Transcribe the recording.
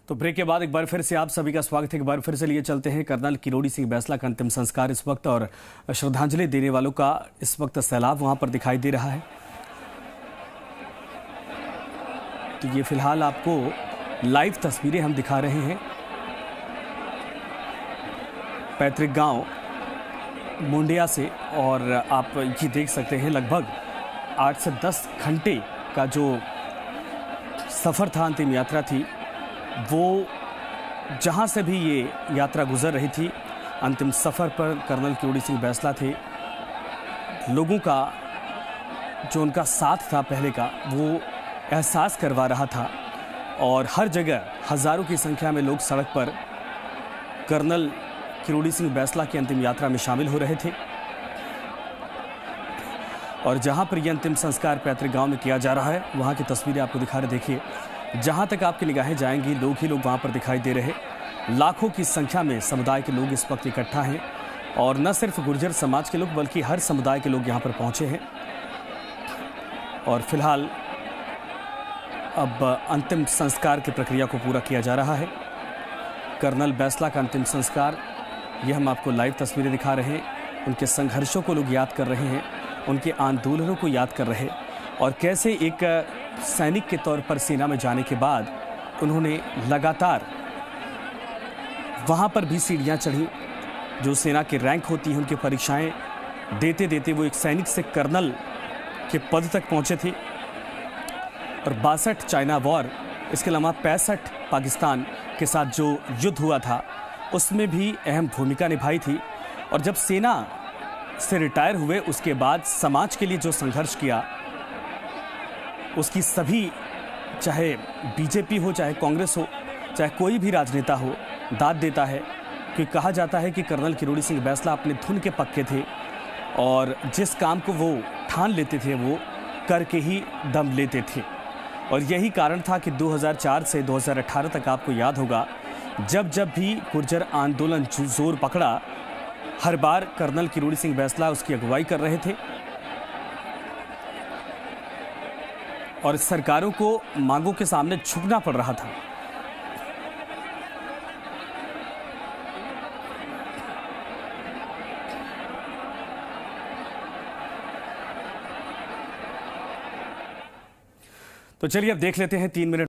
तो ब्रेक के बाद एक बार फिर से आप सभी का स्वागत है। एक बार फिर से लिए चलते हैं कर्नल किरोड़ी सिंह बैंसला का अंतिम संस्कार इस वक्त, और श्रद्धांजलि देने वालों का इस वक्त सैलाब वहां पर दिखाई दे रहा है। तो ये फिलहाल आपको लाइव तस्वीरें हम दिखा रहे हैं पैतृक गांव मुंडिया से, और आप ये देख सकते हैं लगभग 8 से 10 घंटे का जो सफ़र था, अंतिम यात्रा थी, वो जहां से भी ये यात्रा गुजर रही थी, अंतिम सफ़र पर कर्नल किरोड़ी सिंह बैंसला थे। लोगों का जो उनका साथ था पहले का, वो एहसास करवा रहा था, और हर जगह हज़ारों की संख्या में लोग सड़क पर कर्नल किरोड़ी सिंह बैंसला की अंतिम यात्रा में शामिल हो रहे थे। और जहां पर यह अंतिम संस्कार पैतृक गांव में किया जा रहा है, वहां की तस्वीरें आपको दिखा रहे। देखिए, जहां तक आपकी निगाहें जाएंगी, लोग ही लोग वहां पर दिखाई दे रहे। लाखों की संख्या में समुदाय के लोग इस वक्त इकट्ठा हैं, और न सिर्फ गुर्जर समाज के लोग बल्कि हर समुदाय के लोग यहां पर पहुंचे हैं। और फिलहाल अब अंतिम संस्कार की प्रक्रिया को पूरा किया जा रहा है। कर्नल बैंसला का अंतिम संस्कार, यह हम आपको लाइव तस्वीरें दिखा रहे हैं। उनके संघर्षों को लोग याद कर रहे हैं, उनके आंदोलनों को याद कर रहे, और कैसे एक सैनिक के तौर पर सेना में जाने के बाद उन्होंने लगातार वहाँ पर भी सीढ़ियाँ चढ़ी। जो सेना के रैंक होती हैं, उनकी परीक्षाएं देते देते वो एक सैनिक से कर्नल के पद तक पहुँचे थे। और 62 चाइना वॉर, इसके अलावा 65 पाकिस्तान के साथ जो युद्ध हुआ था, उसमें भी अहम भूमिका निभाई थी। और जब सेना से रिटायर हुए, उसके बाद समाज के लिए जो संघर्ष किया, उसकी सभी, चाहे बीजेपी हो, चाहे कांग्रेस हो, चाहे कोई भी राजनेता हो, दाद देता है। क्योंकि कहा जाता है कि कर्नल किरोड़ी सिंह बैंसला अपने धुन के पक्के थे, और जिस काम को वो ठान लेते थे वो करके ही दम लेते थे। और यही कारण था कि 2004 से 2018 तक, आपको याद होगा, जब जब भी गुर्जर आंदोलन जोर पकड़ा, हर बार कर्नल किरोड़ी सिंह बैंसला उसकी अगुवाई कर रहे थे, और सरकारों को मांगों के सामने झुकना पड़ रहा था। तो चलिए अब देख लेते हैं 3 मिनट